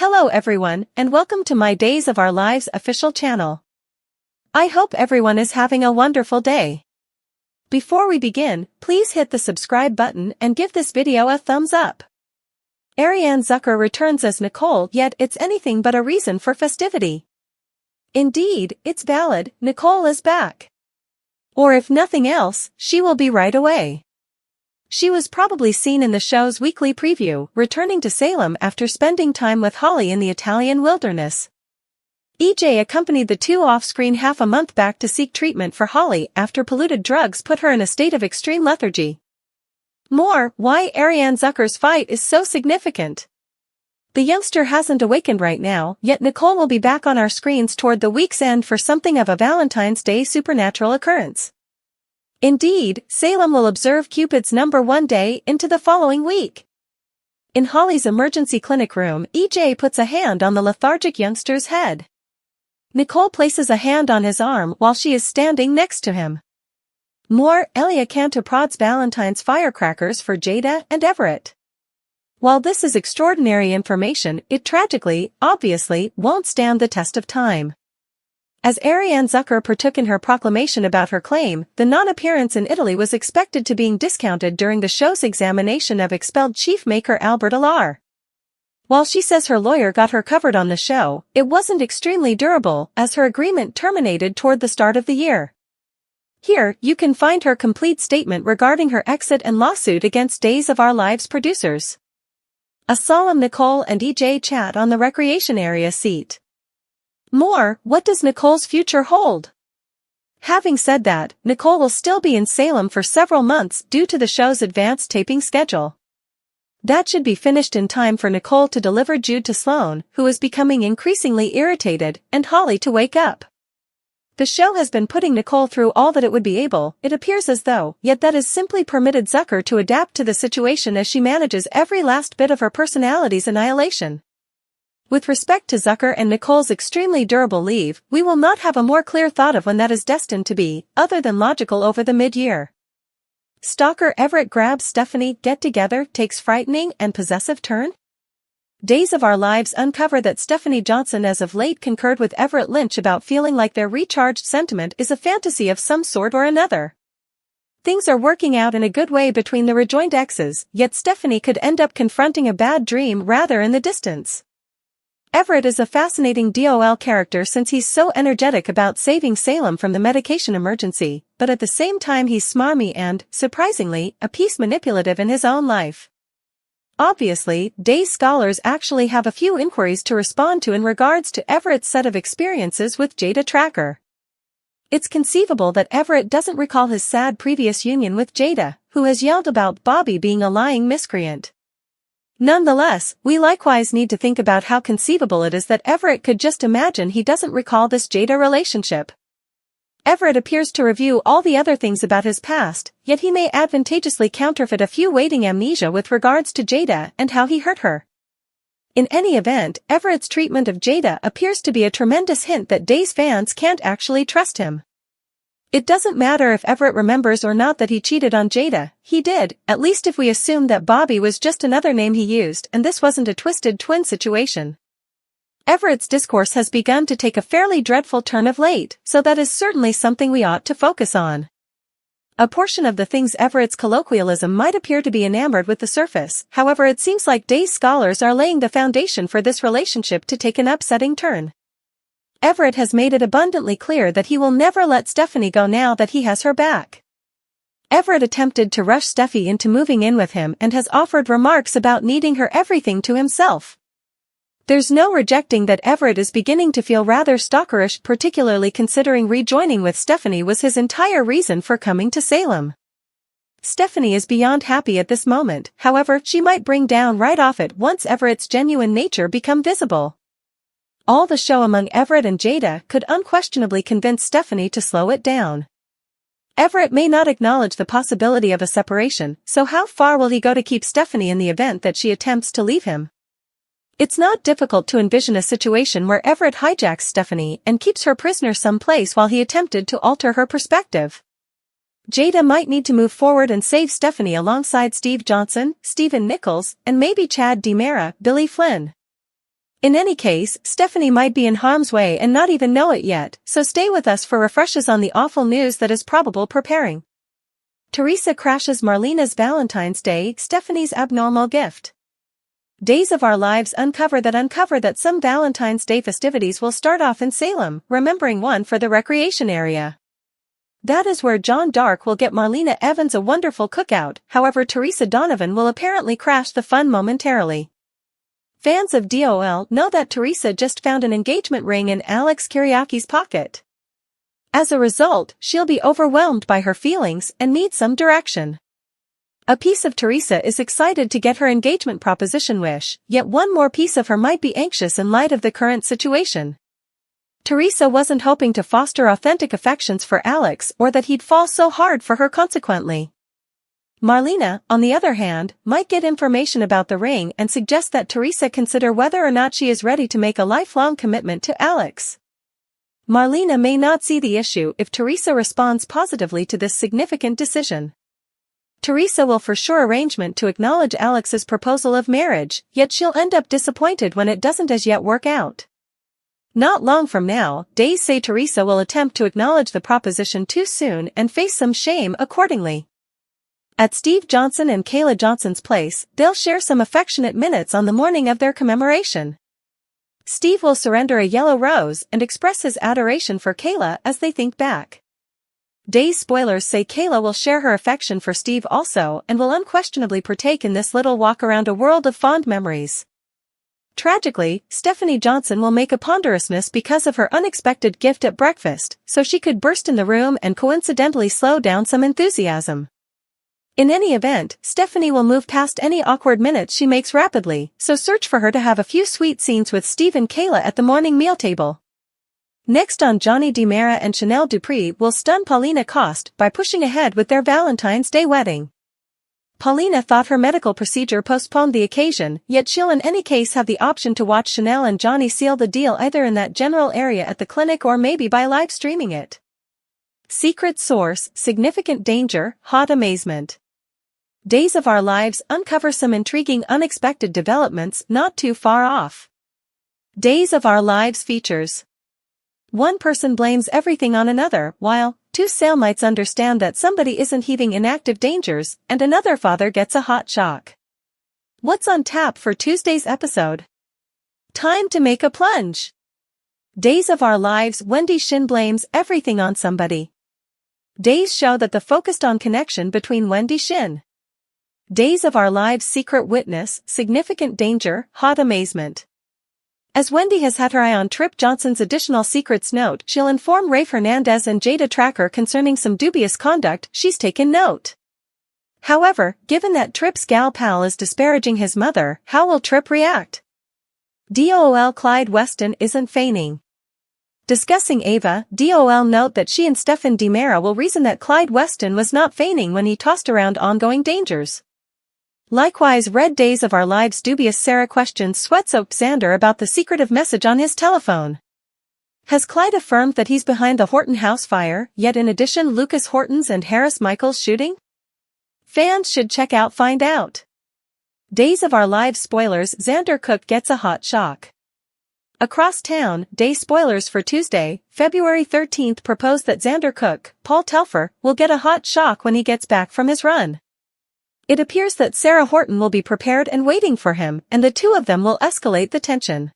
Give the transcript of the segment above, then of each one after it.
Hello everyone, and welcome to my Days of Our Lives official channel. I hope everyone is having a wonderful day. Before we begin, please hit the subscribe button and give this video a thumbs up. Arianne Zucker returns as Nicole, yet it's anything but a reason for festivity. Indeed, it's valid, Nicole is back. Or if nothing else, she will be right away. She was probably seen in the show's weekly preview, returning to Salem after spending time with Holly in the Italian wilderness. EJ accompanied the two off-screen half a month back to seek treatment for Holly after polluted drugs put her in a state of extreme lethargy. More, why Arianne Zucker's fight is so significant. The youngster hasn't awakened right now, yet Nicole will be back on our screens toward the week's end for something of a Valentine's Day supernatural occurrence. Indeed, Salem will observe Cupid's #1 day into the following week. In Holly's emergency clinic room, EJ puts a hand on the lethargic youngster's head. Nicole places a hand on his arm while she is standing next to him. More, Elia Canto prods Valentine's firecrackers for Jada and Everett. While this is extraordinary information, it tragically, obviously, won't stand the test of time. As Arianne Zucker partook in her proclamation about her claim, the non-appearance in Italy was expected to being discounted during the show's examination of expelled chief maker Albert Alar. While she says her lawyer got her covered on the show, it wasn't extremely durable, as her agreement terminated toward the start of the year. Here, you can find her complete statement regarding her exit and lawsuit against Days of Our Lives producers. A solemn Nicole and EJ chat on the recreation area seat. More, what does Nicole's future hold? Having said that, Nicole will still be in Salem for several months due to the show's advanced taping schedule. That should be finished in time for Nicole to deliver Jude to Sloane, who is becoming increasingly irritated, and Holly to wake up. The show has been putting Nicole through all that it would be able, it appears as though, yet that has simply permitted Zucker to adapt to the situation as she manages every last bit of her personality's annihilation. With respect to Zucker and Nicole's extremely durable leave, we will not have a more clear thought of when that is destined to be, other than logical over the mid-year. Stalker Everett grabs Stephanie get-together takes frightening and possessive turn? Days of Our Lives uncover that Stephanie Johnson as of late concurred with Everett Lynch about feeling like their recharged sentiment is a fantasy of some sort or another. Things are working out in a good way between the rejoined exes, yet Stephanie could end up confronting a bad dream rather in the distance. Everett is a fascinating DOL character since he's so energetic about saving Salem from the medication emergency, but at the same time he's smarmy and, surprisingly, a piece manipulative in his own life. Obviously, Days scholars actually have a few inquiries to respond to in regards to Everett's set of experiences with Jada Tracker. It's conceivable that Everett doesn't recall his sad previous union with Jada, who has yelled about Bobby being a lying miscreant. Nonetheless, we likewise need to think about how conceivable it is that Everett could just imagine he doesn't recall this Jada relationship. Everett appears to review all the other things about his past, yet he may advantageously counterfeit a few waiting amnesia with regards to Jada and how he hurt her. In any event, Everett's treatment of Jada appears to be a tremendous hint that Days fans can't actually trust him. It doesn't matter if Everett remembers or not that he cheated on Jada, he did, at least if we assume that Bobby was just another name he used and this wasn't a twisted twin situation. Everett's discourse has begun to take a fairly dreadful turn of late, so that is certainly something we ought to focus on. A portion of the things Everett's colloquialism might appear to be enamored with the surface, however it seems like Days scholars are laying the foundation for this relationship to take an upsetting turn. Everett has made it abundantly clear that he will never let Stephanie go now that he has her back. Everett attempted to rush Steffi into moving in with him and has offered remarks about needing her everything to himself. There's no rejecting that Everett is beginning to feel rather stalkerish, particularly considering rejoining with Stephanie was his entire reason for coming to Salem. Stephanie is beyond happy at this moment, however, she might bring down right off it once Everett's genuine nature become visible. All the show among Everett and Jada could unquestionably convince Stephanie to slow it down. Everett may not acknowledge the possibility of a separation, so how far will he go to keep Stephanie in the event that she attempts to leave him? It's not difficult to envision a situation where Everett hijacks Stephanie and keeps her prisoner someplace while he attempted to alter her perspective. Jada might need to move forward and save Stephanie alongside Steve Johnson, Stephen Nichols, and maybe Chad DiMera, Billy Flynn. In any case, Stephanie might be in harm's way and not even know it yet, so stay with us for refreshes on the awful news that is probable preparing. Teresa crashes Marlena's Valentine's Day, Stephanie's abnormal gift. Days of Our Lives uncover that some Valentine's Day festivities will start off in Salem, remembering one for the recreation area. That is where John Dark will get Marlena Evans a wonderful cookout, however Teresa Donovan will apparently crash the fun momentarily. Fans of DOL know that Teresa just found an engagement ring in Alex Kiriaki's pocket. As a result, she'll be overwhelmed by her feelings and need some direction. A piece of Teresa is excited to get her engagement proposition wish, yet one more piece of her might be anxious in light of the current situation. Teresa wasn't hoping to foster authentic affections for Alex or that he'd fall so hard for her consequently. Marlena, on the other hand, might get information about the ring and suggest that Teresa consider whether or not she is ready to make a lifelong commitment to Alex. Marlena may not see the issue if Teresa responds positively to this significant decision. Teresa will for sure arrangement to acknowledge Alex's proposal of marriage, yet she'll end up disappointed when it doesn't as yet work out. Not long from now, days say Teresa will attempt to acknowledge the proposition too soon and face some shame accordingly. At Steve Johnson and Kayla Johnson's place, they'll share some affectionate minutes on the morning of their commemoration. Steve will surrender a yellow rose and express his adoration for Kayla as they think back. Days spoilers say Kayla will share her affection for Steve also and will unquestionably partake in this little walk around a world of fond memories. Tragically, Stephanie Johnson will make a ponderousness because of her unexpected gift at breakfast, so she could burst in the room and coincidentally slow down some enthusiasm. In any event, Stephanie will move past any awkward minutes she makes rapidly, so search for her to have a few sweet scenes with Steve and Kayla at the morning meal table. Next on Johnny DiMera and Chanel Dupree will stun Paulina Coste by pushing ahead with their Valentine's Day wedding. Paulina thought her medical procedure postponed the occasion, yet she'll in any case have the option to watch Chanel and Johnny seal the deal either in that general area at the clinic or maybe by live streaming it. Secret source, significant danger, hot amazement. Days of Our Lives uncover some intriguing unexpected developments not too far off. Days of Our Lives features. One person blames everything on another, while two Salemites understand that somebody isn't heeding inactive dangers, and another father gets a hot shock. What's on tap for Tuesday's episode? Time to make a plunge. Days of Our Lives, Wendy Shin blames everything on somebody. Days show that the focused on connection between Wendy Shin. Days of Our Lives, secret witness, significant danger, hot amazement. As Wendy has had her eye on Trip Johnson's additional secrets note, she'll inform Rafe Hernandez and Jada Tracker concerning some dubious conduct she's taken note. However, given that Trip's gal pal is disparaging his mother, how will Trip react? DOL Clyde Weston isn't feigning. Discussing Ava, DOL note that she and Stefan DiMera will reason that Clyde Weston was not feigning when he tossed around ongoing dangers. Likewise, Red Days of Our Lives dubious Sarah questions sweat-soaked Xander about the secretive message on his telephone. Has Clyde affirmed that he's behind the Horton house fire, yet in addition Lucas Horton's and Harris Michaels shooting? Fans should check out find out. Days of Our Lives spoilers, Xander Cook gets a hot shock. Across town, day spoilers for Tuesday, February 13th propose that Xander Cook, Paul Telfer, will get a hot shock when he gets back from his run. It appears that Sarah Horton will be prepared and waiting for him, and the two of them will escalate the tension.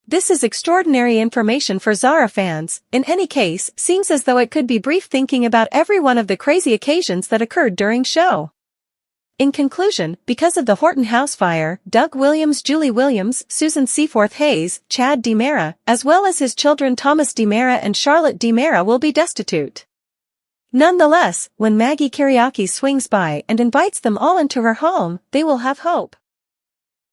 This is extraordinary information for Zara fans. In any case, seems as though it could be brief thinking about every one of the crazy occasions that occurred during show. In conclusion, because of the Horton house fire, Doug Williams, Julie Williams, Susan Seaforth Hayes, Chad DiMera, as well as his children Thomas DiMera and Charlotte DiMera will be destitute. Nonetheless, when Maggie Kiriaki swings by and invites them all into her home, they will have hope.